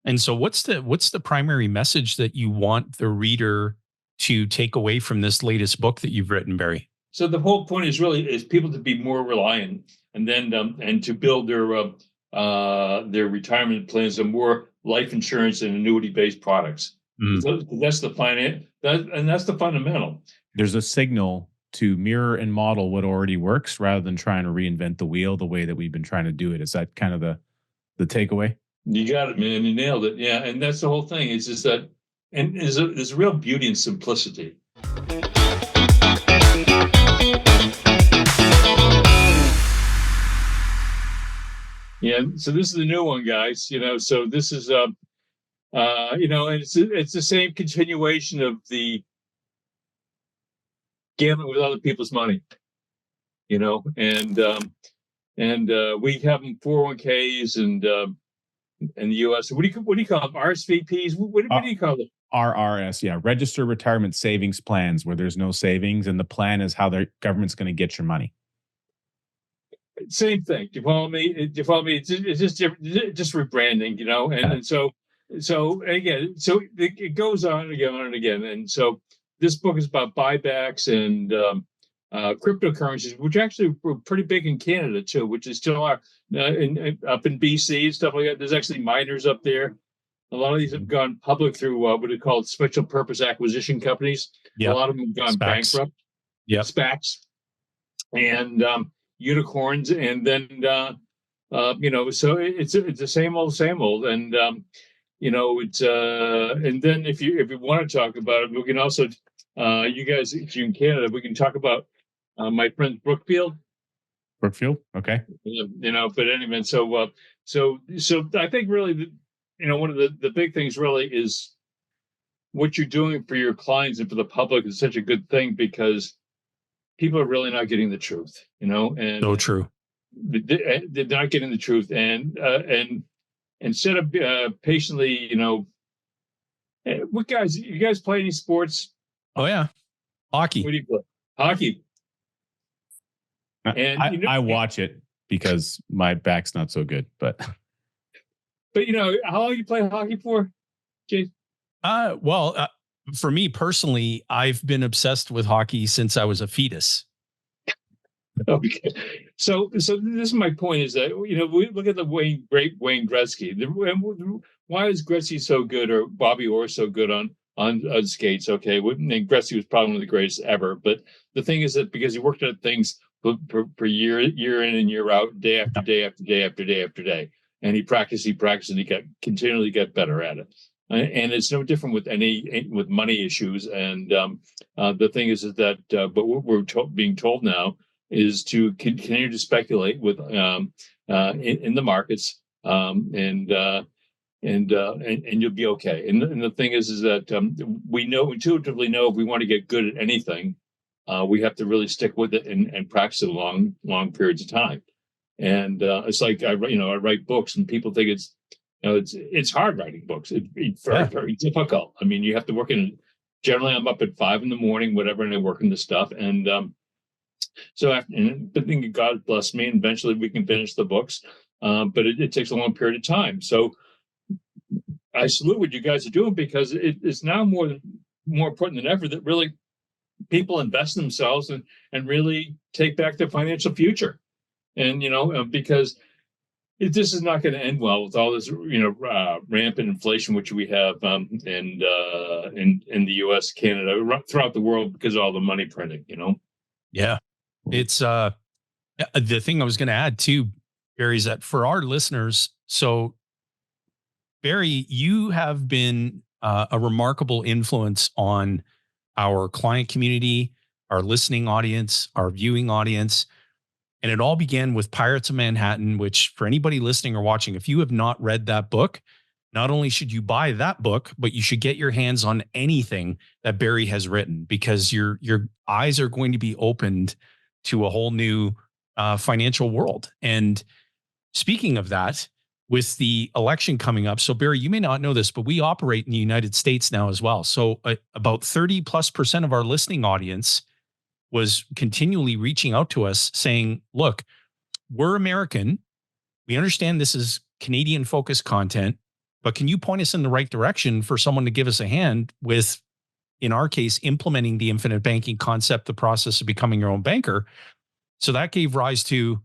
And so what's the primary message that you want the reader to take away from this latest book that you've written, Barry? So the whole point is people to be more reliant, and then and to build their retirement plans on more life insurance and annuity based products. So that's the that's the fundamental. There's a signal to mirror and model what already works rather than trying to reinvent the wheel the way that we've been trying to do it. Is that kind of the takeaway? You got it, man. You nailed it. Yeah, and that's the whole thing. It's just that, and there's a real beauty in simplicity. Yeah. So this is the new one, guys. So this is and it's the same continuation of the gambling with other people's money. And we have them 401ks and in the U.S. What do you call them? RSVPs? What do you call them? RRS, yeah, registered retirement savings plans, where there's no savings, and the plan is how the government's going to get your money. Same thing. Do you follow me? It's just just rebranding, And so again, so it goes on and again and again. And so this book is about buybacks and cryptocurrencies, which actually were pretty big in Canada too, which is still are up in BC and stuff like that. There's actually miners up there. A lot of these have gone public through what are called special purpose acquisition companies. Yep. A lot of them have gone bankrupt. Yeah, SPACs and unicorns, and then so it's the same old, and it's and then if you want to talk about it, we can also you guys, if you're in Canada, we can talk about my friend Brookfield, okay. But anyway, so I think really one of the big things really is what you're doing for your clients and for the public is such a good thing, because people are really not getting the truth, and so true. They're not getting the truth, and instead of patiently, you guys play any sports? Oh yeah, hockey. What do you play? Hockey. And I watch it because my back's not so good, but how long you play hockey for, Jay? For me personally, I've been obsessed with hockey since I was a fetus. Okay. So this is my point, is that, we look at the great Wayne Gretzky. Why is Gretzky so good, or Bobby Orr so good on skates? Okay. And Gretzky was probably one of the greatest ever. But the thing is that because he worked at things for year in and year out, day after day after day after day after day. And he practiced, and he continually got better at it. And it's no different with money issues. And the thing is that, but what we're being told now is to continue to speculate with in the markets, and you'll be okay. And the thing is that we intuitively know if we want to get good at anything, we have to really stick with it and practice it long periods of time. And it's like I write books, and people think it's hard writing books. It's very, very difficult. I mean, you have to work in. Generally, I'm up at 5 a.m, whatever, and I work in the stuff. And but then God bless me, and eventually we can finish the books. But it takes a long period of time. So I salute what you guys are doing, because it's now more important than ever that really people invest in themselves and really take back their financial future. And because this is not going to end well with all this rampant inflation, which we have in the U.S., Canada, throughout the world, because of all the money printing. Yeah, it's the thing I was going to add too, Barry, is that for our listeners. So, Barry, you have been a remarkable influence on our client community, our listening audience, our viewing audience. And it all began with Pirates of Manhattan, which, for anybody listening or watching, if you have not read that book, not only should you buy that book, but you should get your hands on anything that Barry has written, because your eyes are going to be opened to a whole new financial world. And speaking of that, with the election coming up, so Barry, you may not know this, but we operate in the United States now as well. So about 30+% of our listening audience was continually reaching out to us saying, look, we're American. We understand this is Canadian focused content. but can you point us in the right direction for someone to give us a hand with, in our case, implementing the infinite banking concept, the process of becoming your own banker? So that gave rise to,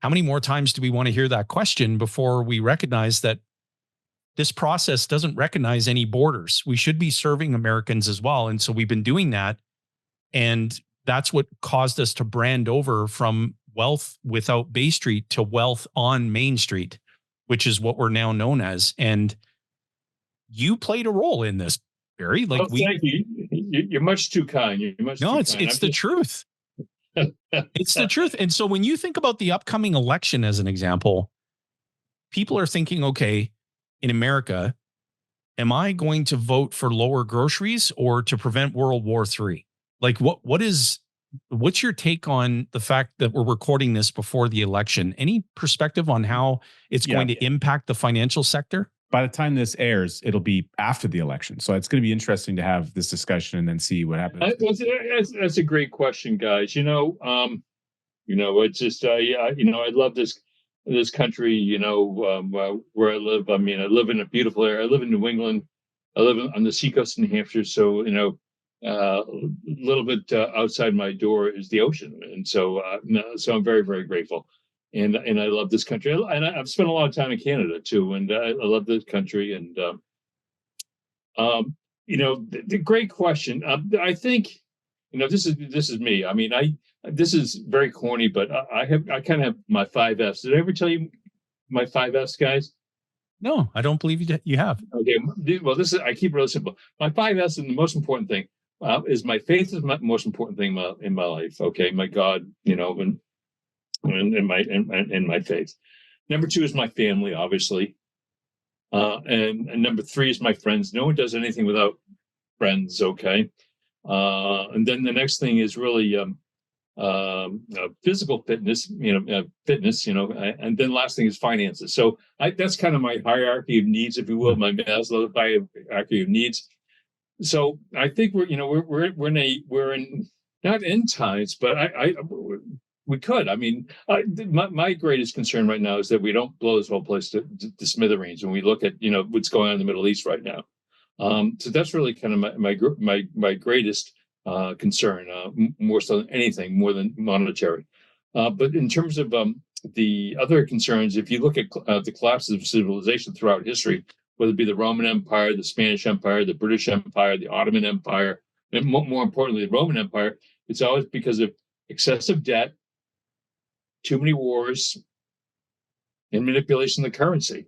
how many more times do we want to hear that question before we recognize that this process doesn't recognize any borders? We should be serving Americans as well. And so we've been doing that. And that's what caused us to brand over from wealth without Bay Street to wealth on Main Street, which is what we're now known as. And you played a role in this, Barry. Like, thank you. You're much too kind. You're much no, too it's kind. it's the truth. It's the truth. And so when you think about the upcoming election as an example, people are thinking, okay, in America, am I going to vote for lower groceries or to prevent World War III? Like, what's your take on the fact that we're recording this before the election? Any perspective on how it's going to impact the financial sector? By the time this airs, it'll be after the election. So it's going to be interesting to have this discussion and then see what happens. That's a great question, guys. It's just, I love this country, where I live. I mean, I live in a beautiful area. I live in New England. I live on the seacoast of New Hampshire. So, a little bit outside my door is the ocean. And so, so I'm very, very grateful. And I love this country. And I've spent a lot of time in Canada too. And I love this country. And, the great question. I think, this is me. I mean, this is very corny, but I kind of have my 5 F's. Did I ever tell you my 5 F's, guys? No, I don't believe you have. Okay. Well, I keep it really simple. My 5 F's, and the most important thing is my faith is my most important thing in my life. Okay. My God, and my faith. Number 2 is my family, obviously. And number 3 is my friends. No one does anything without friends. Okay. And then the next thing is really physical fitness, and then last thing is finances. So that's kind of my hierarchy of needs, if you will, my Maslow hierarchy of needs. So I think we're in not end times, but we could. I mean, my greatest concern right now is that we don't blow this whole place to smithereens when we look at what's going on in the Middle East right now. So that's really kind of my greatest concern, more so than anything, more than monetary. But in terms of the other concerns, if you look at the collapses of civilization throughout history, whether it be the Roman Empire, the Spanish Empire, the British Empire, the Ottoman Empire, and more importantly, the Roman Empire, it's always because of excessive debt, too many wars, and manipulation of the currency,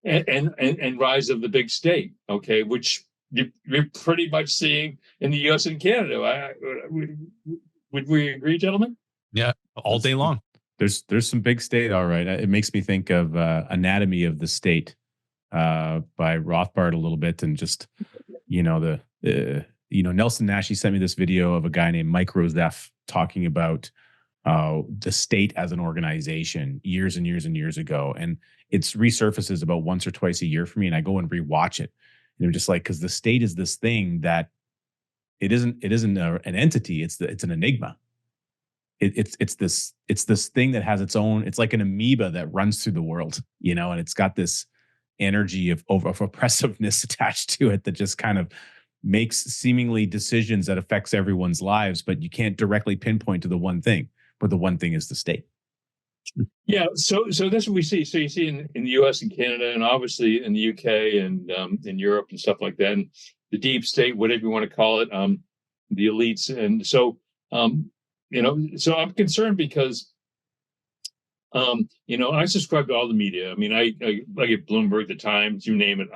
and rise of the big state. Okay, which you're pretty much seeing in the U.S. and Canada. Would we agree, gentlemen? Yeah, all day long. There's some big state, all right. It makes me think of Anatomy of the State by Rothbard a little bit, and just Nelson Nash. He sent me this video of a guy named Mike Rosef talking about the state as an organization years and years and years ago, and it's resurfaces about once or twice a year for me, and I go and rewatch it. And they're just like, because the state is this thing that it isn't an entity. It's an enigma. It's this thing that has its own. It's like an amoeba that runs through the world, and it's got this energy of oppressiveness attached to it that just kind of makes seemingly decisions that affects everyone's lives, but you can't directly pinpoint to the one thing, where the one thing is the state. Yeah, so that's what we see. So you see in the U.S. and Canada, and obviously in the U.K. and in Europe and stuff like that, and the deep state, whatever you want to call it, the elites, and so so I'm concerned because I subscribe to all the media. I mean, I get Bloomberg, the Times, you name it,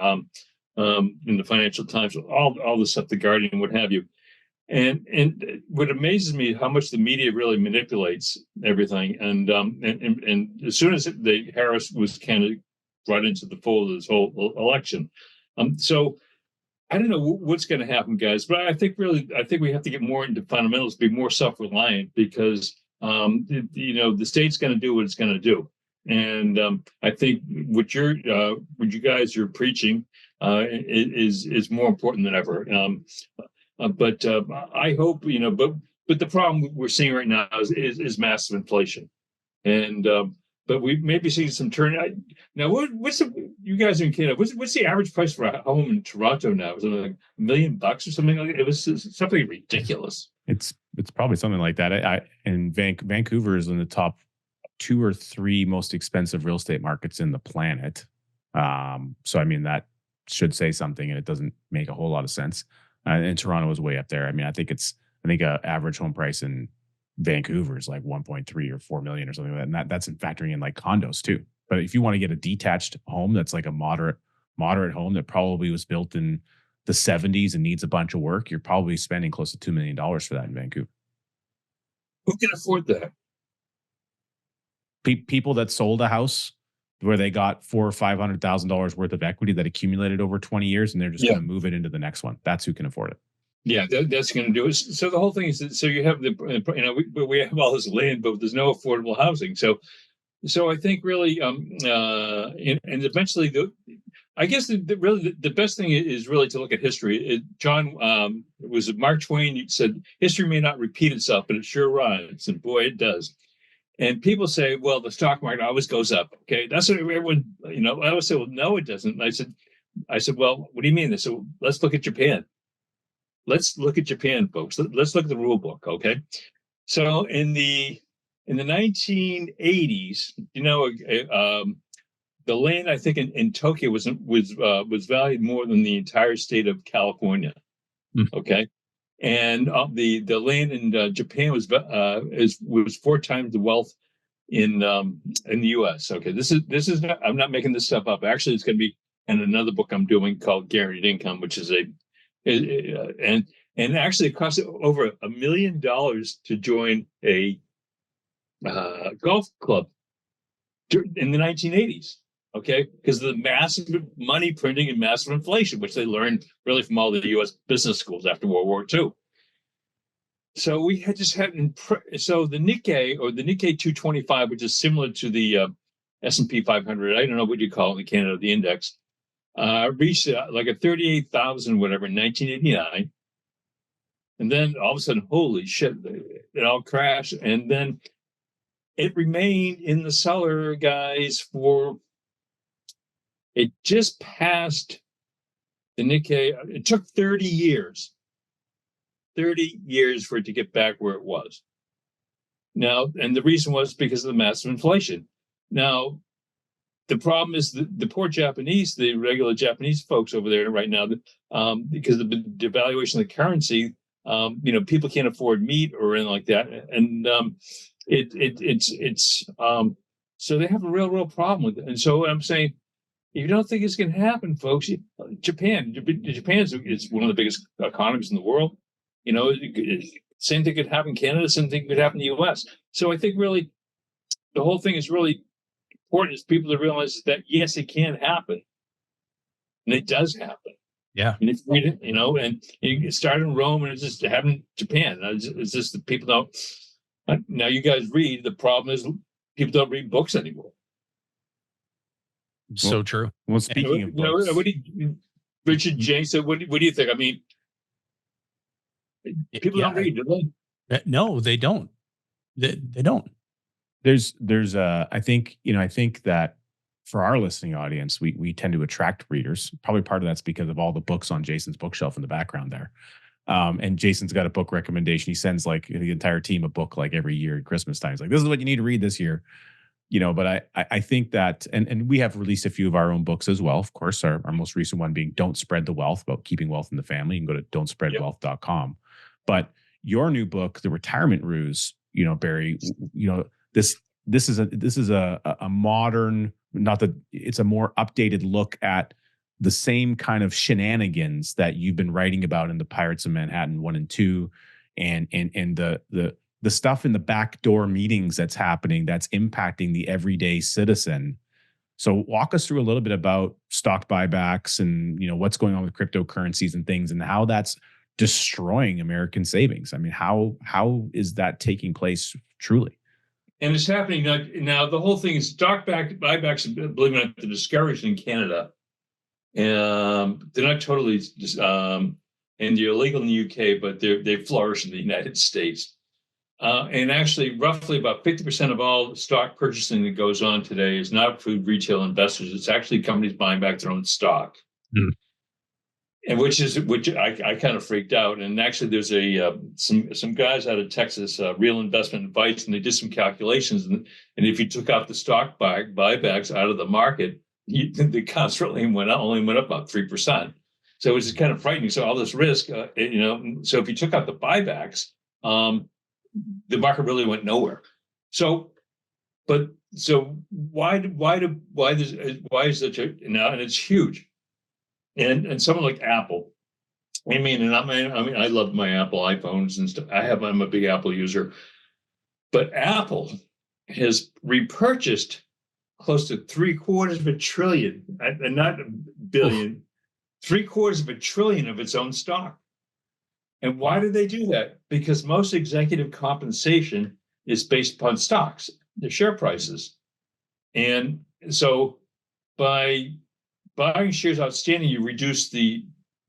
in the Financial Times, all the stuff, the Guardian, what have you. And what amazes me how much the media really manipulates everything. And as soon as the Harris was kind of brought into the fold of this whole election, so I don't know what's going to happen, guys. But I think we have to get more into fundamentals, be more self-reliant, because the state's going to do what it's going to do. And I think what you guys are preaching is more important than ever. But I hope, but the problem we're seeing right now is massive inflation. And but we may be seeing some turn. Now, what's you guys in Canada? What's the average price for a home in Toronto now? Is it like $1,000,000 or something like that? It was something ridiculous. It's probably something like that. And Vancouver is in the top 2 or 3 most expensive real estate markets in the planet. So I mean that should say something, and it doesn't make a whole lot of sense. And Toronto is way up there. I mean, I think a average home price in Vancouver is like 1.3 or 4 million or something like that. And that's in factoring in like condos too. But if you want to get a detached home that's like a moderate home that probably was built in the 70s and needs a bunch of work, you're probably spending close to $2 million for that in Vancouver. Who can afford that? People that sold a house where they got $400,000 or $500,000 worth of equity that accumulated over 20 years, and they're just going to move it into the next one. That's who can afford it. Yeah, that's going to do it. So the whole thing is that, so you have we have all this land, but there's no affordable housing. So I think really, and eventually I guess the best thing is really to look at history. Was it Mark Twain said, history may not repeat itself, but it sure rhymes, and boy, it does. And people say, well, the stock market always goes up. Okay, that's what everyone, I always say, well, no, it doesn't. And I said, well, what do you mean? They said, well, let's look at Japan. Let's look at Japan, folks. Let's look at the rule book. Okay, so in the 1980s, the land I think in Tokyo was valued more than the entire state of California. Okay, and the land in Japan was 4 times the wealth in the U.S. Okay, this is not, I'm not making this stuff up. Actually, it's going to be in another book I'm doing called Guaranteed Income, which is and actually it costs over $1 million to join a golf club in the 1980s. Okay, because of the massive money printing and massive inflation, which they learned really from all the U.S. business schools after World War II. So we had so the Nikkei, or the Nikkei 225, which is similar to the S&P 500. I don't know what you call it in Canada, the index, reached like a 38,000 whatever in 1989, and then all of a sudden, holy shit, it all crashed, and then it remained in the cellar, guys, for. It just passed the Nikkei. It took 30 years for it to get back where it was. Now, and the reason was because of the massive inflation. Now, the problem is the poor Japanese, the regular Japanese folks over there right now, because of the devaluation of the currency, people can't afford meat or anything like that, and so they have a real problem with it. And so I'm saying, if you don't think it's going to happen, folks, Japan is one of the biggest economies in the world. Same thing could happen in Canada, same thing could happen in the U.S. So I think really the whole thing is really important, is people to realize that, yes, it can happen. And it does happen. Yeah. And if you read it, and you start in Rome and it's just happened in Japan. It's just that people don't. Now you guys read. The problem is people don't read books anymore. So true. Well, speaking of books, Richard James said, what do you think? I mean, people don't read, do they? No, they don't. They don't. There's I think that for our listening audience, we tend to attract readers. Probably part of that's because of all the books on Jason's bookshelf in the background there. And Jason's got a book recommendation. He sends like the entire team a book like every year at Christmas time. He's like, this is what you need to read this year. But I think that, and we have released a few of our own books as well. Of course, our most recent one being Don't Spread the Wealth, about keeping wealth in the family. You can go to don'tspreadwealth.com. But your new book, The Retirement Ruse, Barry, this is a modern, not that it's a more updated look at the same kind of shenanigans that you've been writing about in the Pirates of Manhattan 1 and 2, and the stuff in the backdoor meetings that's happening that's impacting the everyday citizen. So walk us through a little bit about stock buybacks and what's going on with cryptocurrencies and things, and how that's destroying American savings. I mean, how is that taking place truly? And it's happening now. The whole thing is stock buybacks, believe it or not, they're discouraged in Canada. They're not totally, and they're illegal in the UK, but they flourish in the United States. And actually, roughly about 50% of all stock purchasing that goes on today is not food retail investors. It's actually companies buying back their own stock. Mm. And which I kind of freaked out. And actually, there's some guys out of Texas, Real Investment Advice, and they did some calculations. And if you took out the stock buybacks out of the market, the comps only went up about 3%. So it was just kind of frightening. So all this risk, so if you took out the buybacks, the market really went nowhere. So why is such a now? And it's huge. And someone like Apple, I love my Apple iPhones and stuff. I'm a big Apple user, but Apple has repurchased close to $750 billion, and not billion, $750 billion of its own stock. And why do they do that? Because most executive compensation is based upon stocks, the share prices, and so by buying shares outstanding, you reduce the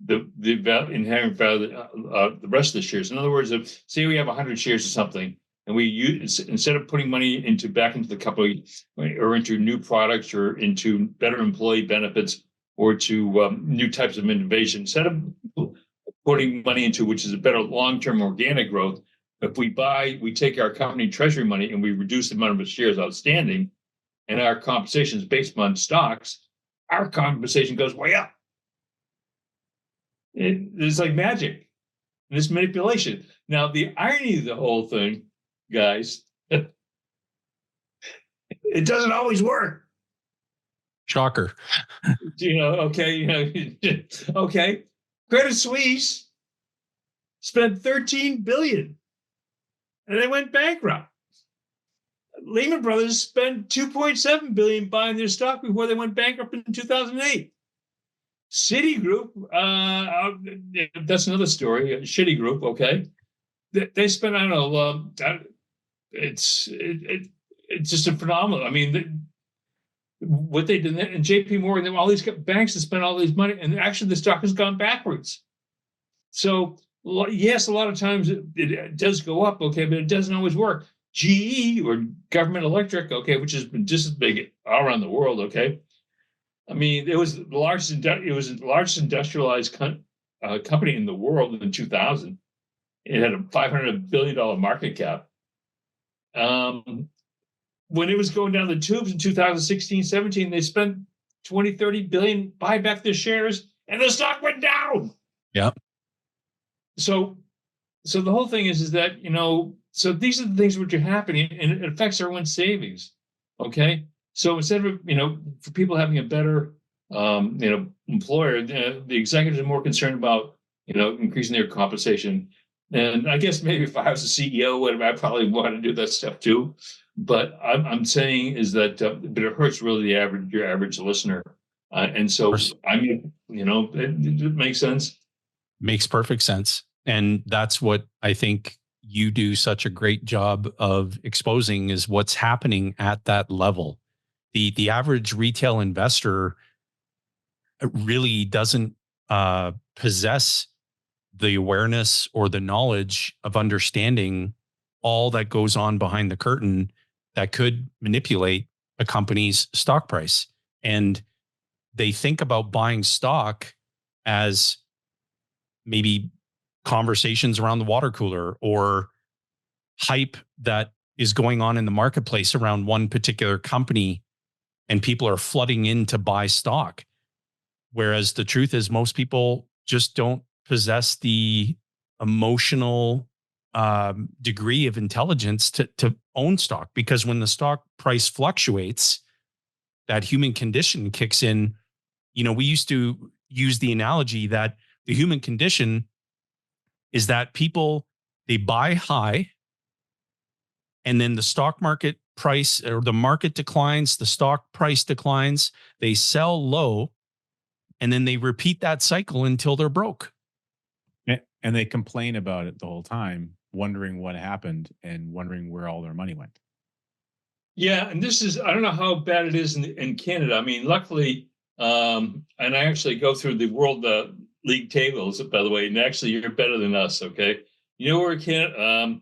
inherent value of the rest of the shares. In other words, if say we have 100 shares of something, and we use, instead of putting money back into the company or into new products or into better employee benefits or to new types of innovation, instead of putting money into which is a better long-term organic growth, if we take our company treasury money and we reduce the amount of shares outstanding, and our compensation is based on stocks, our compensation goes way up. It's like magic. And it's manipulation. Now, the irony of the whole thing, guys, it doesn't always work. Shocker. Okay. Credit Suisse spent $13 billion and they went bankrupt. Lehman Brothers spent $2.7 billion buying their stock before they went bankrupt in 2008. Citigroup, that's another story. Citigroup, okay, they spent, I don't know, it's just a phenomenal. I mean, what they did, and J.P. Morgan, all these banks that spent all this money, and actually the stock has gone backwards. So yes, a lot of times it does go up, okay, but it doesn't always work. GE or Government Electric, okay, which has been just as big all around the world, okay. I mean, it was the largest industrialized company in the world in 2000. It had a $500 billion market cap. When it was going down the tubes in 2016, 17, they spent 20, 30 billion buy back their shares, and the stock went down. Yeah. So the whole thing is that, so these are the things which are happening, and it affects everyone's savings. Okay. So instead of, for people having a better, employer, the executives are more concerned about, increasing their compensation. And I guess maybe if I was a CEO, I probably want to do that stuff too. But I'm saying is that, but it hurts really your average listener. And so, it makes sense. Makes perfect sense. And that's what I think you do such a great job of exposing, is what's happening at that level. The average retail investor really doesn't possess the awareness or the knowledge of understanding all that goes on behind the curtain that could manipulate a company's stock price. And they think about buying stock as maybe conversations around the water cooler or hype that is going on in the marketplace around one particular company, and people are flooding in to buy stock. Whereas the truth is, most people just don't possess the emotional degree of intelligence to own stock, because when the stock price fluctuates, that human condition kicks in. We used to use the analogy that the human condition is that people, they buy high, and then the stock market price, or the market declines, the stock price declines, they sell low, and then they repeat that cycle until they're broke. And they complain about it the whole time, wondering what happened and wondering where all their money went. Yeah, and I don't know how bad it is in Canada. I mean, luckily, and I actually go through the World League tables, by the way, and actually you're better than us, okay? Where Canada,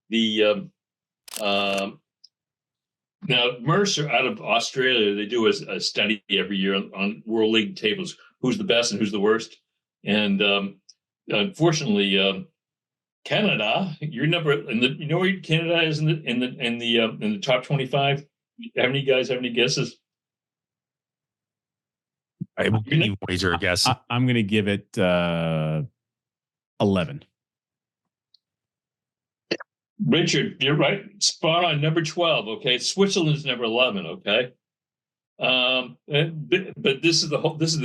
the now Mercer out of Australia, they do a study every year on World League tables, who's the best and who's the worst. And unfortunately, Canada, you're number in the. You know where Canada is in the top 25. Have any guys have any guesses? I wouldn't wager a guess. I'm going to give it 11. Richard, you're right. Spot on. Number 12. Okay, Switzerland's number 11. Okay, but this is the whole. This is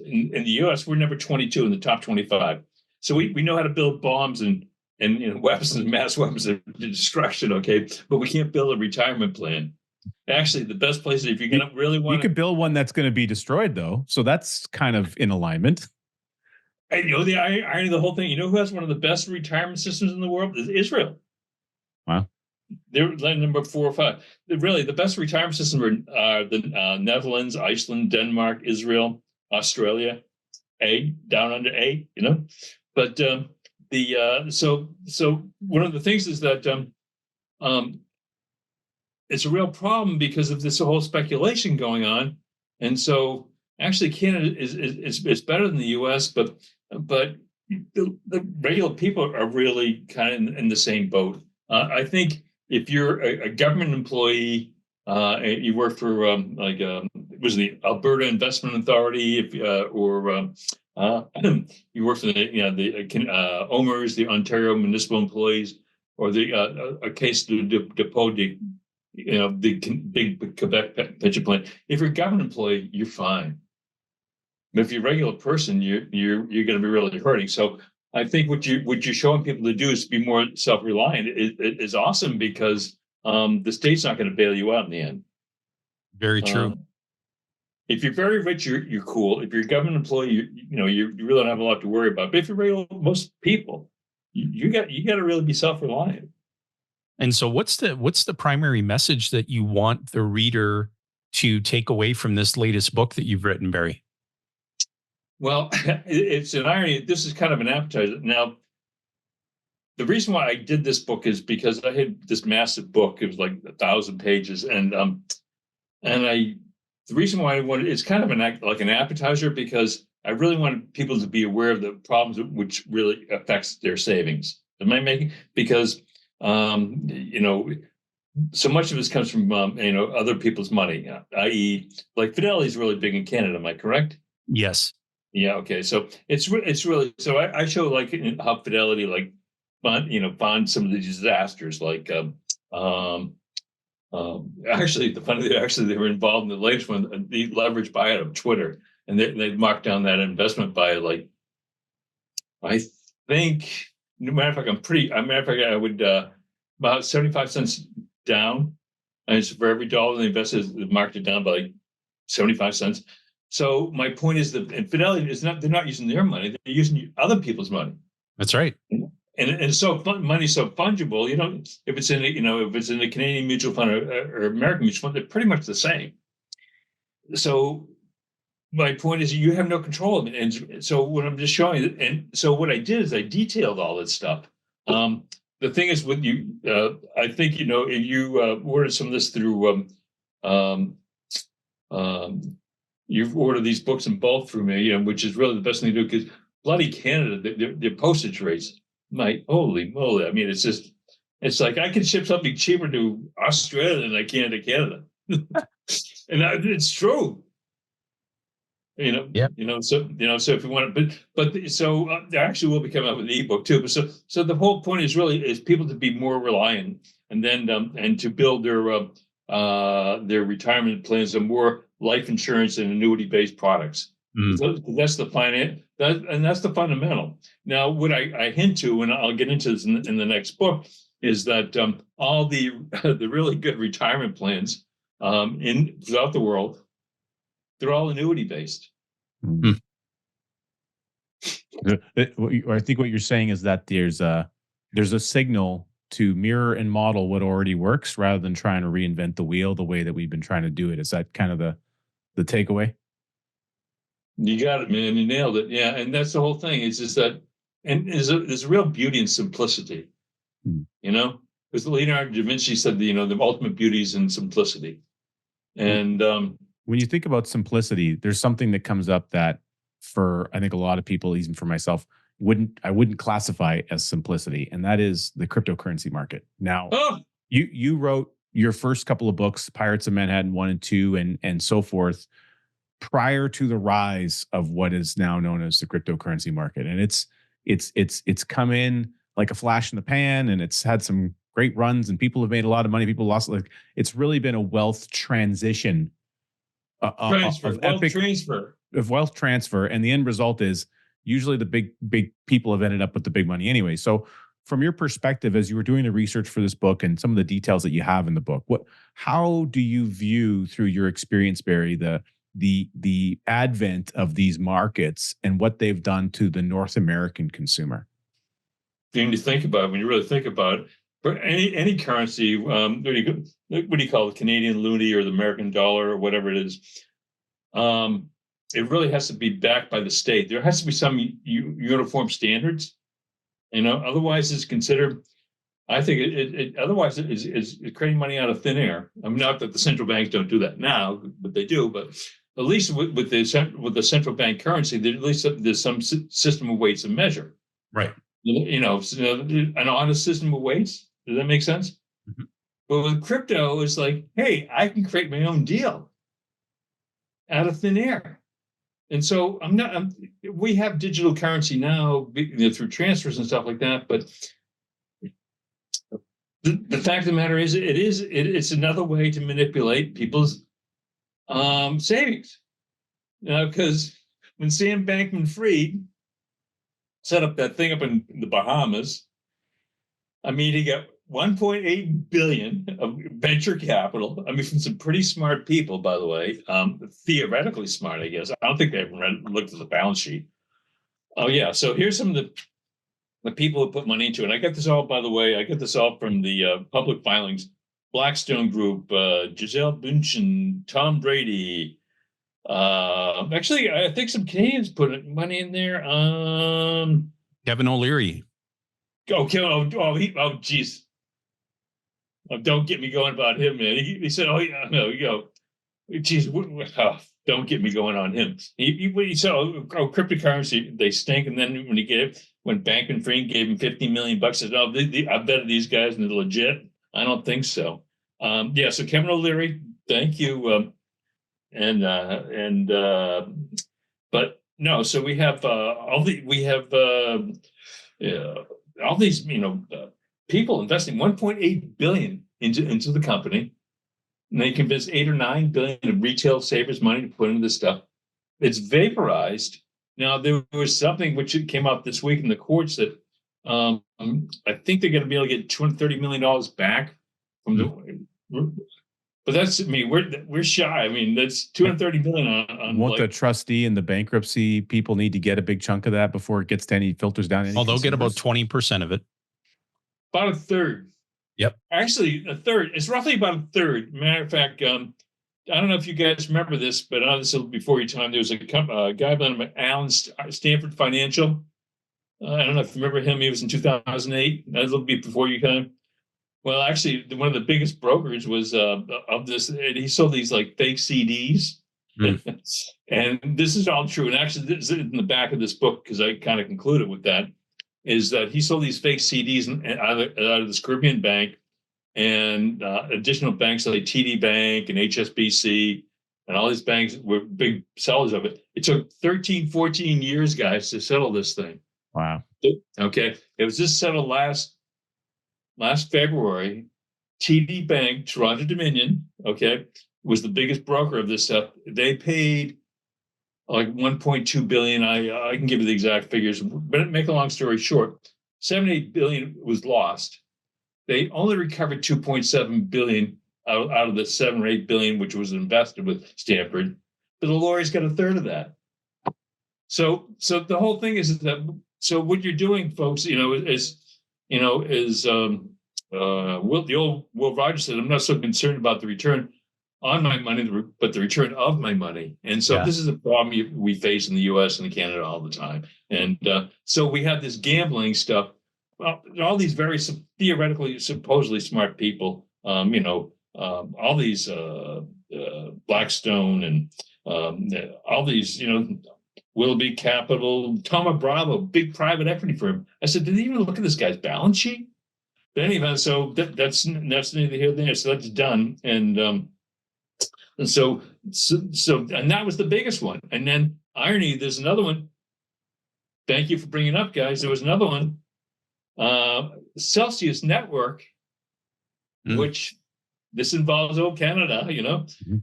in the U.S. We're number 22 in the top 25. So we know how to build bombs and weapons and mass weapons of destruction. Okay, but we can't build a retirement plan. Actually, the best place if you're going to really want, you could build one that's going to be destroyed, though. So that's kind of in alignment. And the irony of the whole thing. You know who has one of the best retirement systems in the world? Is Israel. Wow. They're number 4 or 5. Really, the best retirement systems are the Netherlands, Iceland, Denmark, Israel, Australia, down under A. But so one of the things is that it's a real problem because of this whole speculation going on, and so actually Canada is better than the U.S., but the regular people are really kind of in the same boat. I think if you're a government employee, you work for it was the Alberta Investment Authority, or you work for the OMERS, the Ontario Municipal Employees, or the Caisse de dépôt de the big Quebec pension plan. If you're a government employee, you're fine. But if you're a regular person, you're going to be really hurting. So I think what you're showing people to do is to be more self-reliant. It is awesome because the state's not going to bail you out in the end. Very true. If you're very rich, you're cool. If you're a government employee, you really don't have a lot to worry about. But if you're regular, most people, you got to really be self-reliant. And so what's the primary message that you want the reader to take away from this latest book that you've written, Barry? Well, it's an irony. This is kind of an appetizer. Now, the reason why I did this book is because I had this massive book. It was like 1,000 pages. The reason why I wanted, it's kind of like an appetizer because I really wanted people to be aware of the problems which really affects their savings. Am I making? Because so much of this comes from other people's money, i.e., like Fidelity is really big in Canada. Am I correct? Yes. Yeah. Okay. So it's really so I show like how Fidelity fund some of the disasters like actually the funny thing, they were involved in the latest one, the leverage buyout of Twitter, and they marked down that investment by like I think. Matter of fact, I would about 75 cents down, and it's for every dollar they invested, they marked it down by like 75 cents. So my point is that in Fidelity they're not using their money; they're using other people's money. That's right. And so money's so fungible. If it's in a Canadian mutual fund or American mutual fund, they're pretty much the same. So my point is you have no control of it. And so what I'm just showing, and so what I did is I detailed all that stuff. The thing is with you, I think, if you ordered some of this through, you've ordered these books in bulk through me, which is really the best thing to do because bloody Canada, their postage rates, my holy moly. I mean, it's like I can ship something cheaper to Australia than I can to Canada. And it's true. So if you want to, but so there actually will be coming out with an ebook too. But so the whole point is people to be more reliant, and then and to build their retirement plans and more life insurance and annuity based products. So that's the finance, and that's the fundamental. Now, what I hint to, and I'll get into this in the next book, is that all the really good retirement plans throughout the world, they're all annuity based. I think what you're saying is that there's a signal to mirror and model what already works rather than trying to reinvent the wheel the way that we've been trying to do it. Is that kind of the takeaway? You got it, man. You nailed it. Yeah, and that's the whole thing. It's just that, and there's a real beauty in simplicity. You know, because Leonardo da Vinci said, the ultimate beauty is in simplicity. And when you think about simplicity, there's something that comes up that for, I think, a lot of people, even for myself, I wouldn't classify as simplicity, and that is the cryptocurrency market. Now, you wrote your first couple of books, Pirates of Manhattan 1 and 2, and so forth, prior to the rise of what is now known as the cryptocurrency market, and it's come in like a flash in the pan, and it's had some great runs, and people have made a lot of money. People lost, like, it's really been a wealth transition, of wealth transfer, and the end result is usually the big people have ended up with the big money anyway. So, from your perspective, as you were doing the research for this book and some of the details that you have in the book, how do you view, through your experience, Barry, the advent of these markets and what they've done to the North American consumer? When you really think about it, for any currency, what do you call it, Canadian loonie or the American dollar or whatever it is, it really has to be backed by the state. There has to be some uniform standards, otherwise it's considered, I think otherwise it is creating money out of thin air. I mean, not that the central banks don't do that now, but they do. But at least with the central bank currency, at least there's some system of weights and measure. Right. An honest system of weights. Does that make sense? Mm-hmm. But with crypto, it's like, hey, I can create my own deal out of thin air. And so we have digital currency now, through transfers and stuff like that. But the fact of the matter is, it's another way to manipulate people's savings. Because when Sam Bankman-Fried set up that thing up in the Bahamas, I mean, he got 1.8 billion of venture capital. I mean, from some pretty smart people, by the way, theoretically smart, I guess. I don't think they ever looked at the balance sheet. Oh yeah, so here's some of the people who put money into it. I got this all, by the way, from the public filings. Blackstone Group, Gisele Bündchen, Tom Brady. Actually, I think some Canadians put money in there. Kevin O'Leary. Geez. Don't get me going about him, man. He said, geez, don't get me going on him. He said, cryptocurrency, they stink. And then when Bankman-Fried gave him $50 million, said, I bet these guys and they're legit. I don't think so. So Kevin O'Leary, thank you. But no, so we have all these people investing 1.8 billion into the company, and they convinced 8 or 9 billion of retail savers money to put into this stuff. It's vaporized. Now there was something which came out this week in the courts that I think they're going to be able to get $230 million back from the. But we're shy. I mean, that's $230 million on Won't the trustee and the bankruptcy people need to get a big chunk of that before it gets to any filters down? Well, they'll get about 20% of it. About a third. Yep. Actually, a third. It's roughly about a third. Matter of fact, I don't know if you guys remember this, but this was before your time. There was a guy by the name of Alan Stanford Financial. I don't know if you remember him. He was in 2008. A little bit before your time. Well, actually, one of the biggest brokers was of this. And he sold these like fake CDs, and this is all true. And actually, this is in the back of this book because I kind of concluded with that. Is that he sold these fake CDs out of this Caribbean bank and additional banks like TD Bank and HSBC and all these banks were big sellers of it. It took 13, 14 years, guys, to settle this thing. Wow. Okay. It was just settled last February. TD Bank, Toronto Dominion, was the biggest broker of this stuff. They paid like 1.2 billion. I can give you the exact figures, but make a long story short, 78 billion was lost. They only recovered 2.7 billion out of the 7 or 8 billion which was invested with Stanford, but the lawyers got a third of that. So the whole thing is that. So what you're doing, folks, is the old Will Rogers said, I'm not so concerned about the return on my money, but the return of my money. And so This is a problem we face in the U.S. and Canada all the time. And so we have this gambling stuff well, all these very theoretically, supposedly smart people, all these Blackstone and all these, Willoughby Capital, Thoma Bravo, big private equity firm. I said, did they even look at this guy's balance sheet? But anyway, so that's neither here nor there. So that's done, and so and that was the biggest one. And then irony, there's another one. Thank you for bringing it up, guys. There was another one, Celsius Network, which this involves old Canada,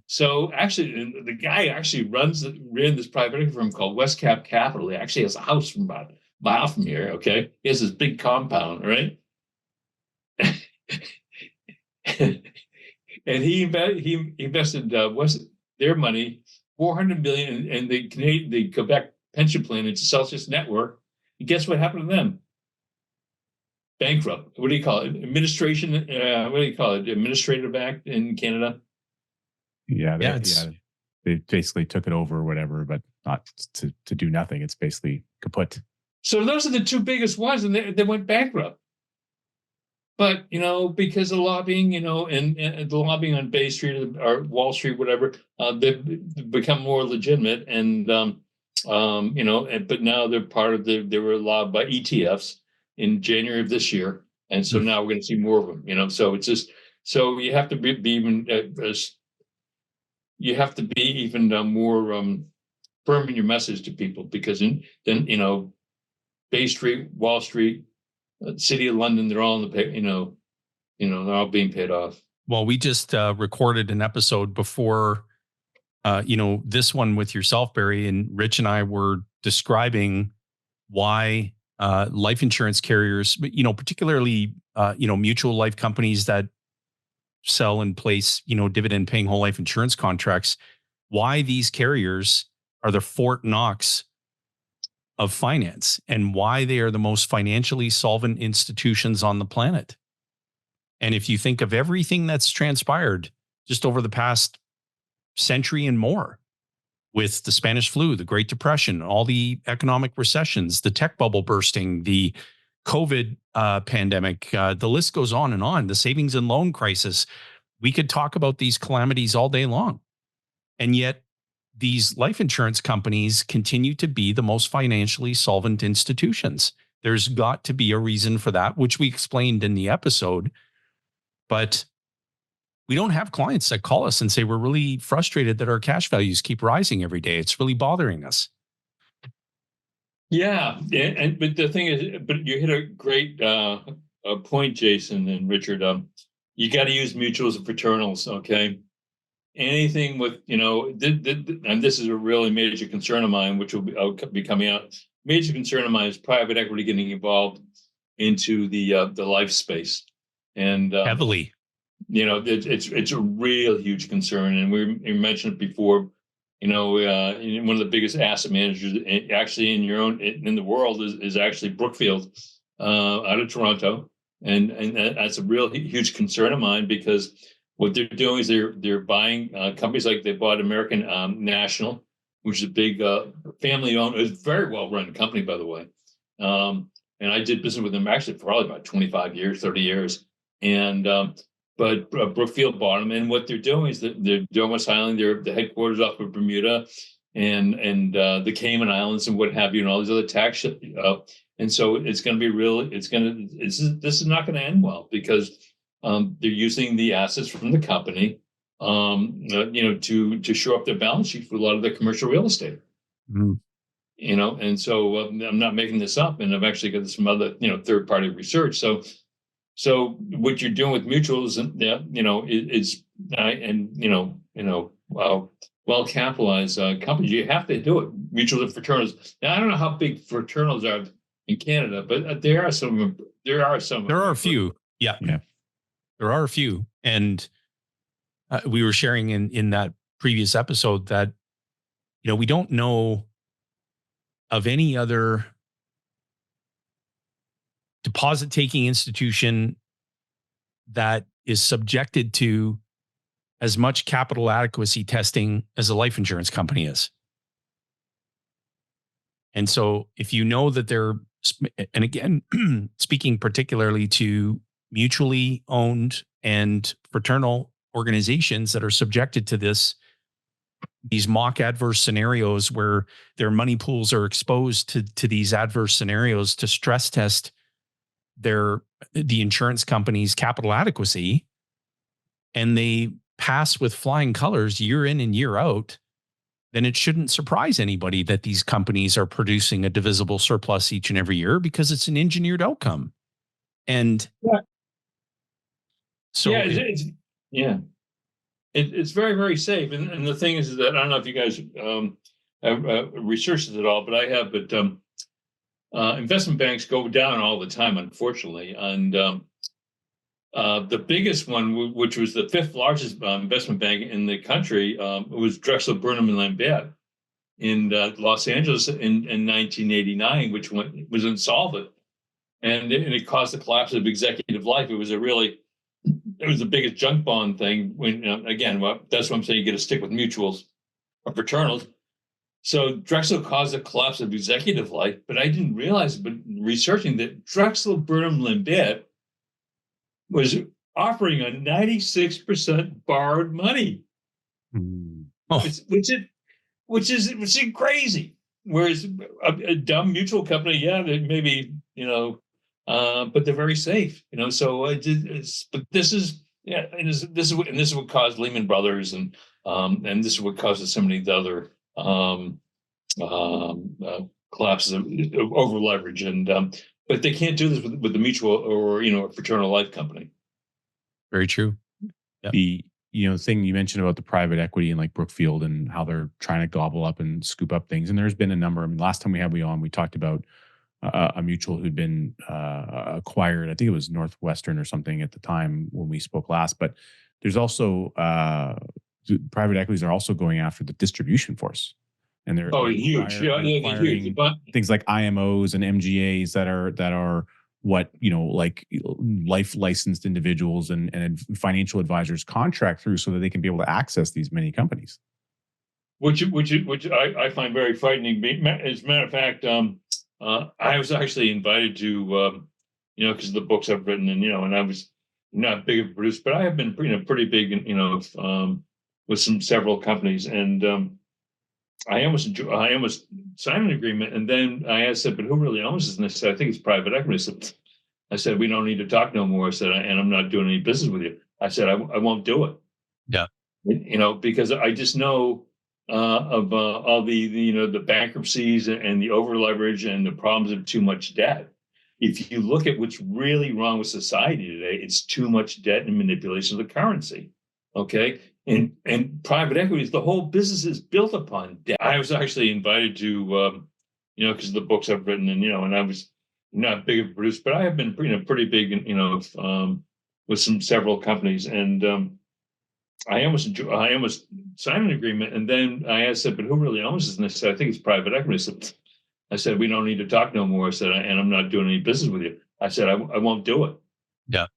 So actually, the guy actually ran this private equity firm called Westcap Capital. He actually has a house from about a mile from here. Okay, he has this big compound, right? And he invested their money, $400 million, in the Quebec pension plan into Celsius Network. And guess what happened to them? Bankrupt. What do you call it? Administration. What do you call it? Administrative Act in Canada. Yeah, they basically took it over or whatever, but not to do nothing. It's basically kaput. So those are the two biggest ones, and they went bankrupt. But because of lobbying, and the lobbying on Bay Street or Wall Street, whatever, they've become more legitimate, and but now they're part of they were allowed by ETFs in January of this year, and so now we're going to see more of them. So it's just you have to be even more firm in your message to people, because then Bay Street, Wall Street, City of London, they're all in the they're all being paid off. Well, we just recorded an episode before this one with yourself, Barry, and Rich and I were describing why life insurance carriers, particularly mutual life companies that sell and place dividend paying whole life insurance contracts, why these carriers are the Fort Knox of finance, and why they are the most financially solvent institutions on the planet. And if you think of everything that's transpired just over the past century and more, with the Spanish flu, the Great Depression, all the economic recessions, the tech bubble bursting, the COVID pandemic, the list goes on and on, the savings and loan crisis, we could talk about these calamities all day long. And yet these life insurance companies continue to be the most financially solvent institutions. There's got to be a reason for that, which we explained in the episode. But we don't have clients that call us and say, we're really frustrated that our cash values keep rising every day. It's really bothering us. Yeah. But the thing is, but you hit a great point, Jason and Richard. You got to use mutuals and fraternals. Okay. Anything with, and this is a really major concern of mine, which will be coming out. Major concern of mine is private equity getting involved into the life space, and heavily. It's a real huge concern, and we mentioned it before. One of the biggest asset managers actually in the world is actually Brookfield out of Toronto, and that's a real huge concern of mine, because what they're doing is they're buying companies. Like they bought American National, which is a big family-owned, it's a very well-run company, by the way. And I did business with them actually for probably about 25 years, 30 years. And but Brookfield bought them, and what they're doing is that they're domiciling the headquarters off of Bermuda and the Cayman Islands and what have you, and all these other tax. And so it's going to be real. This is not going to end well, because they're using the assets from the company, to shore up their balance sheet for a lot of their commercial real estate. And so I'm not making this up, and I've actually got some other, third-party research. So what you're doing with mutuals, well-capitalized companies, you have to do it. Mutuals and fraternals. Now, I don't know how big fraternals are in Canada, but there are some. There are a few. Yeah. There are a few. And we were sharing in that previous episode that, we don't know of any other deposit taking institution that is subjected to as much capital adequacy testing as a life insurance company is. And so if you know that they're and again, speaking particularly to mutually owned and fraternal organizations that are subjected to these mock adverse scenarios where their money pools are exposed to these adverse scenarios to stress test the insurance company's capital adequacy, and they pass with flying colors year in and year out, then it shouldn't surprise anybody that these companies are producing a divisible surplus each and every year, because it's an engineered outcome. And yeah, so yeah, it's very, very safe. And the thing is that I don't know if you guys have researched it at all, but I have. But investment banks go down all the time, unfortunately. And the biggest one, which was the fifth largest investment bank in the country, was Drexel Burnham and Lambert in Los Angeles in 1989, which was insolvent, and it caused the collapse of executive life. It was the biggest junk bond thing. When again, that's what I'm saying. You got to stick with mutuals or fraternals. So Drexel caused the collapse of executive life, but I didn't realize, but researching that Drexel Burnham Lambert was offering a 96% borrowed money, which is crazy. Whereas a dumb mutual company, yeah, they maybe but they're very safe, So but this is this is what caused Lehman Brothers, and this is what causes so many of the other collapses of over leverage, and but they can't do this with the mutual or a fraternal life company. Very true. Yep. The thing you mentioned about the private equity and like Brookfield and how they're trying to gobble up and scoop up things, and there's been a number. I mean, last time we had we talked about a mutual who'd been acquired. I think it was Northwestern or something at the time when we spoke last. But there's also private equities are also going after the distribution force, and they're huge, huge. Things like IMOs and MGAs that are what like life licensed individuals and financial advisors contract through so that they can be able to access these many companies. Which I find very frightening. As a matter of fact, I was actually invited to, because of the books I've written, and I was not big of a producer, but I have been, pretty big, with several companies, and I almost signed an agreement, and then I said, "But who really owns this?" And I said, "I think it's private equity." I said, "We don't need to talk no more." I said, "And I'm not doing any business with you." I said, "I won't do it." Yeah, because I just know of all the bankruptcies and the over leverage and the problems of too much debt. If you look at what's really wrong with society today, it's too much debt and manipulation of the currency. Okay, and private equities, the whole business is built upon debt. I was actually invited to, because of the books I've written, and I was not big of a producer, but I have been, pretty big, with several companies, and I almost signed an agreement, and then I said, "But who really owns this?" And I said, "I think it's private equity." I said, "We don't need to talk no more." I said, "And I'm not doing any business with you." I said, I won't do it." Yeah,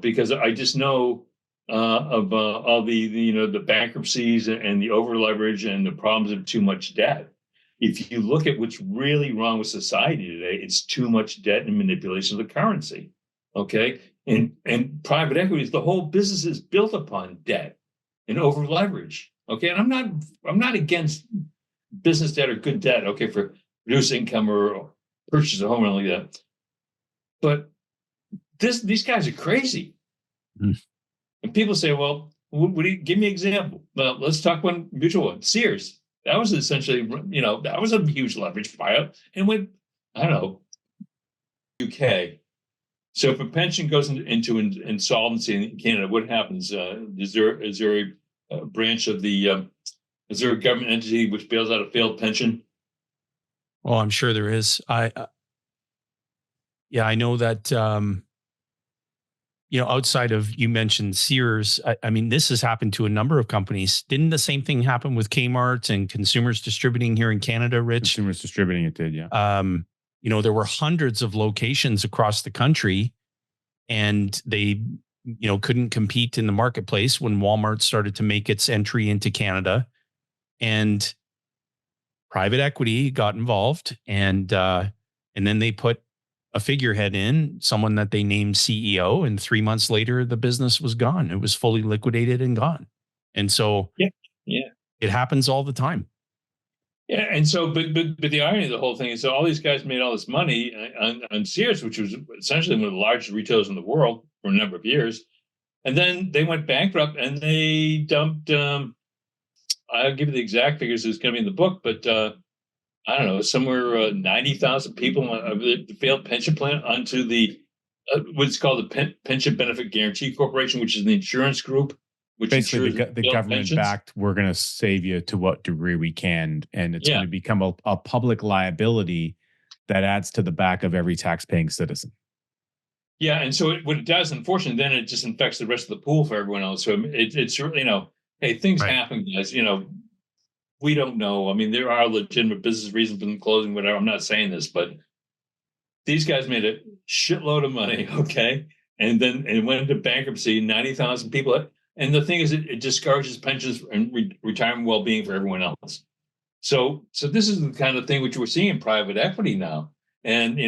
because I just know of all the bankruptcies and the over leverage and the problems of too much debt. If you look at what's really wrong with society today, it's too much debt and manipulation of the currency. Okay, and private equities, the whole business is built upon debt and over leverage. Okay, and I'm not against business debt or good debt. Okay, for reduce income or purchase a home or like that, but these guys are crazy. Mm. And people say, "Well, what do you give me an example?" Well, let's talk one mutual one. Sears. That was essentially, that was a huge leverage buyout, and went, I don't know, UK. So if a pension goes into insolvency in Canada, what happens? Is there a branch of the is there a government entity which bails out a failed pension? Well, I'm sure there is. I know that outside of, you mentioned Sears, I mean, this has happened to a number of companies. Didn't the same thing happen with Kmart and Consumers Distributing here in Canada, Rich? Consumers Distributing, it did, yeah. There were hundreds of locations across the country, and they, couldn't compete in the marketplace when Walmart started to make its entry into Canada, and private equity got involved, and And then they put a figurehead in, someone that they named CEO, and 3 months later, the business was gone. It was fully liquidated and gone. And so Yeah. it happens all the time. Yeah, and so, but the irony of the whole thing is, that all these guys made all this money on Sears, which was essentially one of the largest retailers in the world for a number of years, and then they went bankrupt and they dumped. I'll give you the exact figures. It's going to be in the book, but I don't know, somewhere 90,000 people of the failed pension plan onto the what's called the Pension Benefit Guarantee Corporation, which is the insurance group. Which basically the government backed, we're going to save you to what degree we can, and it's going to become a public liability that adds to the back of every tax-paying citizen. Yeah, and so what it does, unfortunately, then it just infects the rest of the pool for everyone else. So it's hey, things happen, guys. We don't know. I mean, there are legitimate business reasons for them closing, whatever. I'm not saying this, but these guys made a shitload of money, okay, and then it went into bankruptcy. 90,000 people. And the thing is, it discourages pensions and retirement well-being for everyone else. So this is the kind of thing which we're seeing in private equity now. And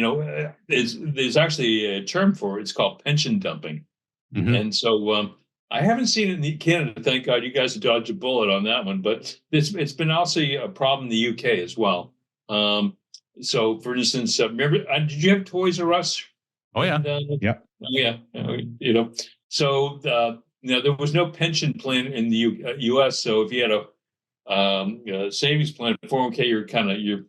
there's actually a term for it. It's called pension dumping. Mm-hmm. And so I haven't seen it in Canada. Thank God you guys have dodged a bullet on that one. But it's been also a problem in the UK as well. So, for instance, remember, did you have Toys R Us? Oh yeah, yeah. So there was no pension plan in the U.S. So if you had a savings plan, 401k,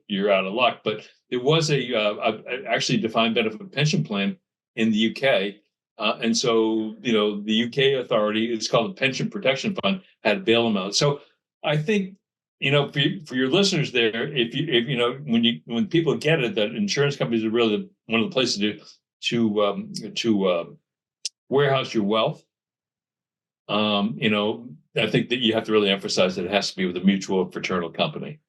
you're out of luck. But there was a actually defined benefit pension plan in the UK, and so the UK authority, it's called the Pension Protection Fund, had to bail them out. So I think for your listeners there, if when people get it, that insurance companies are really one of the places to warehouse your wealth. I think that you have to really emphasize that it has to be with a mutual or fraternal company,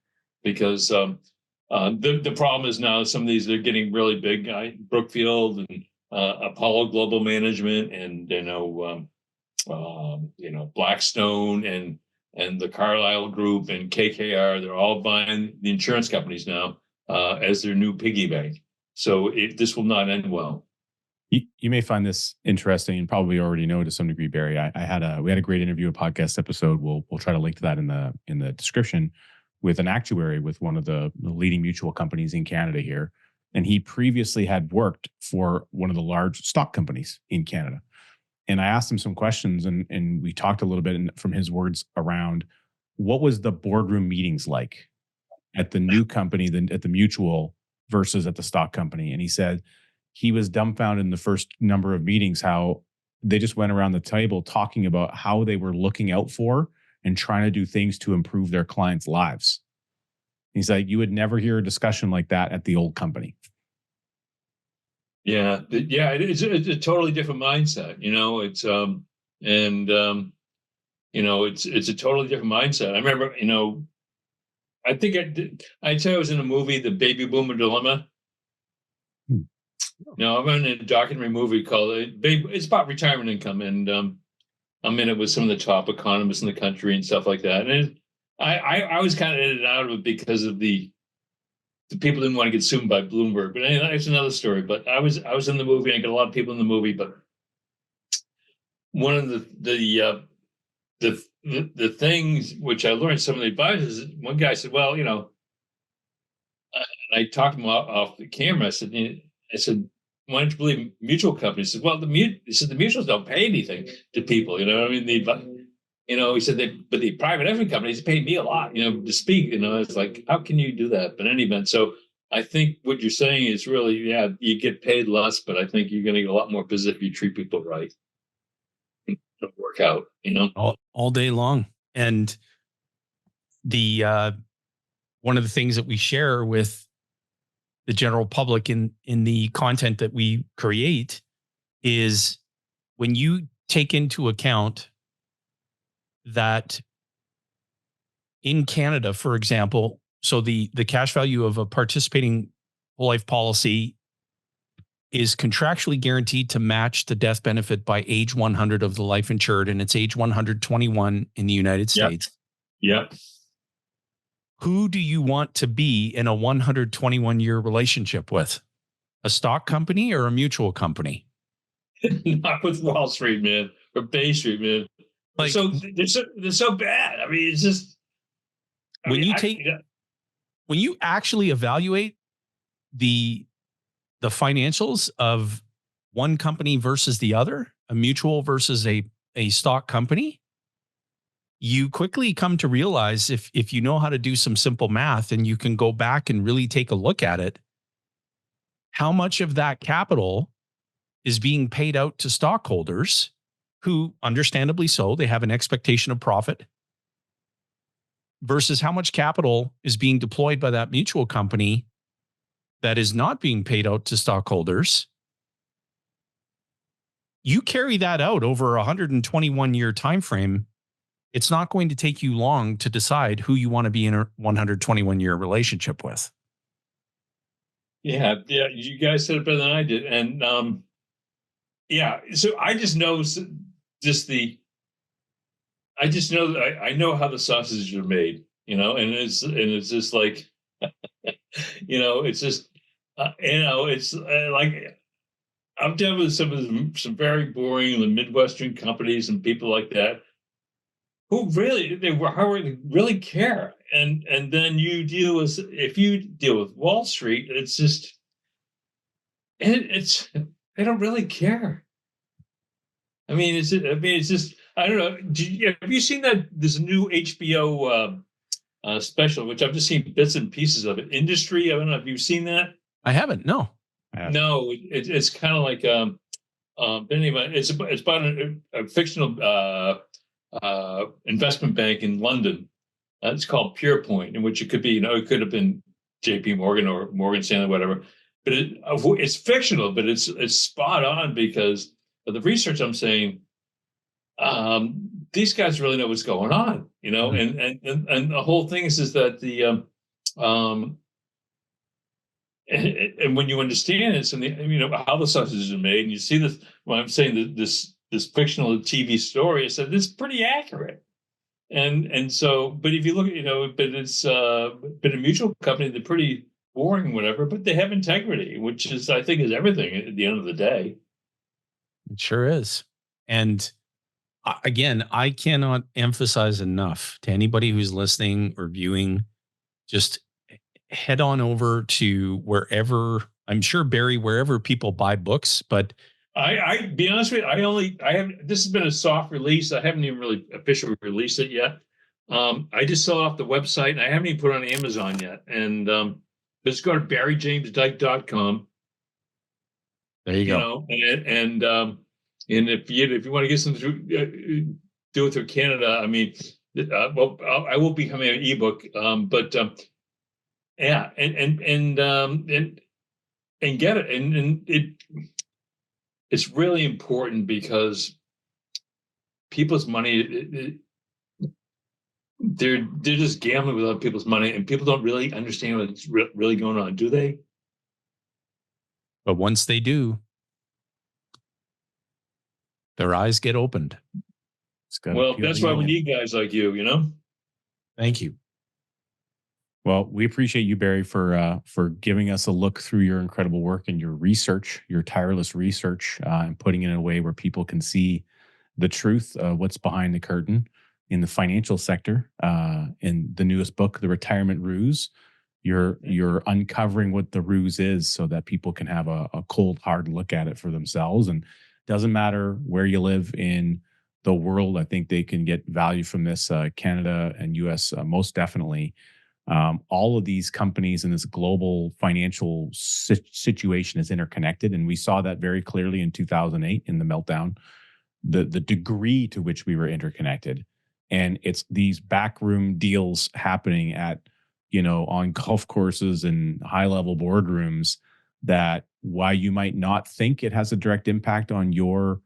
because the problem is now some of these are getting really big. Brookfield and Apollo Global Management, and Blackstone and the Carlyle Group and KKR. They're all buying the insurance companies now as their new piggy bank. So this will not end well. You may find this interesting, and probably already know to some degree, Barry. We had a great interview, a podcast episode. We'll try to link to that in the description, with an actuary with one of the leading mutual companies in Canada here, and he previously had worked for one of the large stock companies in Canada. And I asked him some questions, and we talked a little bit from his words around what was the boardroom meetings like at the new company, at the mutual versus at the stock company, and he said he was dumbfounded in the first number of meetings how they just went around the table talking about how they were looking out for and trying to do things to improve their clients' lives. He's like, you would never hear a discussion like that at the old company. Yeah. It's a totally different mindset. It's a totally different mindset. I remember, I think I tell you I was in a movie, The Baby Boomer Dilemma. No, I'm in a documentary movie called it's about retirement income, and I'm in it with some of the top economists in the country and stuff like that. And I was kind of in and out of it because of the people didn't want to get sued by Bloomberg. But anyway, that's another story. But I was in the movie. I got a lot of people in the movie. But one of the things which I learned, some of the advisors, one guy said, well, and I talked to him off the camera. I said, why don't you believe mutual companies? He said, well, the mutuals don't pay anything to people. You know what I mean? He said, but the private equity companies pay me a lot, to speak. It's like, how can you do that? But in any event, so I think what you're saying is really, you get paid less, but I think you're going to get a lot more business if you treat people right. It'll work out, all day long. And the one of the things that we share with the general public in the content that we create is when you take into account that in Canada, for example, so the cash value of a participating whole life policy is contractually guaranteed to match the death benefit by age 100 of the life insured, and it's age 121 in the United States. Yep. Who do you want to be in a 121-year relationship with? A stock company or a mutual company? Not with Wall Street, man, or Bay Street, man. Like, They're so bad. I mean, it's just when you actually evaluate the financials of one company versus the other, a mutual versus a stock company, you quickly come to realize, if you know how to do some simple math and you can go back and really take a look at it, how much of that capital is being paid out to stockholders who, understandably so, they have an expectation of profit, versus how much capital is being deployed by that mutual company that is not being paid out to stockholders. You carry that out over a 121-year time frame, it's not going to take you long to decide who you want to be in a 121-year relationship with. Yeah, you guys said it better than I did, and yeah. So I just know that I know how the sausages are made, and it's just like, it's just, it's like I'm dealing with some very boring Midwestern companies and people like that who really care, and then if you deal with Wall Street, it's just it's they don't really care. I mean, it's just I don't know. Have you seen that this new HBO special, which I've just seen bits and pieces of it? Industry. I don't know. Have you seen that? I haven't. No. No. It's kind of like anyway, it's about a fictional investment bank in London. It's called Pure Point, in which it could be, it could have been J.P. Morgan or Morgan Stanley, whatever. But it's fictional, but it's spot on, because of the research I'm saying. These guys really know what's going on, mm-hmm. and the whole thing is that and when you understand it, and how the sausages are made, and you see this, when I'm saying this fictional TV story, I said this is pretty accurate. And so, but if you look at, but it's been a mutual company, they're pretty boring, whatever, but they have integrity, which is, I think, is everything at the end of the day. It sure is. And again, I cannot emphasize enough to anybody who's listening or viewing, just head on over to wherever, I'm sure, Barry, wherever people buy books, but I be honest with you, this has been a soft release. I haven't even really officially released it yet. I just saw it off the website, and I haven't even put it on Amazon yet. And just go to barrymajamesdyke.com. There you go. And if you want to get something to do it through Canada, I mean, I will be coming an ebook, but yeah, and get it, and it's really important, because people's money, they're just gambling with other people's money, and people don't really understand what's really going on, do they? But once they do, their eyes get opened. Well, that's why we need guys like you, Thank you. Well, we appreciate you, Barry, for giving us a look through your incredible work and your research, your tireless research, and putting it in a way where people can see the truth, what's behind the curtain in the financial sector. In the newest book, The Retirement Ruse, you're uncovering what the ruse is, so that people can have a cold, hard look at it for themselves. And it doesn't matter where you live in the world. I think they can get value from this. Canada and US, most definitely. All of these companies in this global financial situation is interconnected. And we saw that very clearly in 2008 in the meltdown, the degree to which we were interconnected. And it's these backroom deals happening at, on golf courses and high level boardrooms, that why you might not think it has a direct impact on your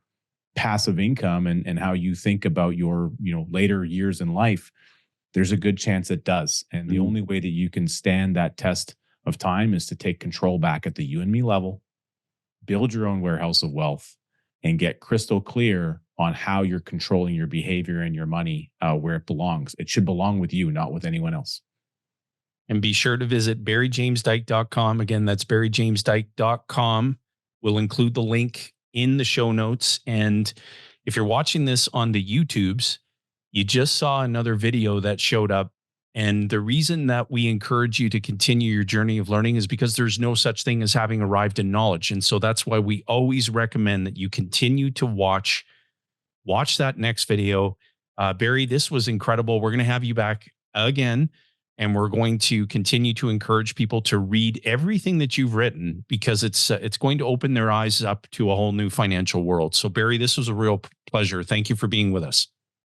passive income and how you think about your, later years in life, there's a good chance it does. And the only way that you can stand that test of time is to take control back at the you and me level, build your own warehouse of wealth, and get crystal clear on how you're controlling your behavior and your money where it belongs. It should belong with you, not with anyone else. And be sure to visit barrymajamesdyke.com. Again, that's barrymajamesdyke.com. We'll include the link in the show notes. And if you're watching this on the YouTubes, you just saw another video that showed up. And the reason that we encourage you to continue your journey of learning is because there's no such thing as having arrived in knowledge. And so that's why we always recommend that you continue to watch that next video. Barry, this was incredible. We're going to have you back again, and we're going to continue to encourage people to read everything that you've written, because it's going to open their eyes up to a whole new financial world. So Barry, this was a real pleasure. Thank you for being with us.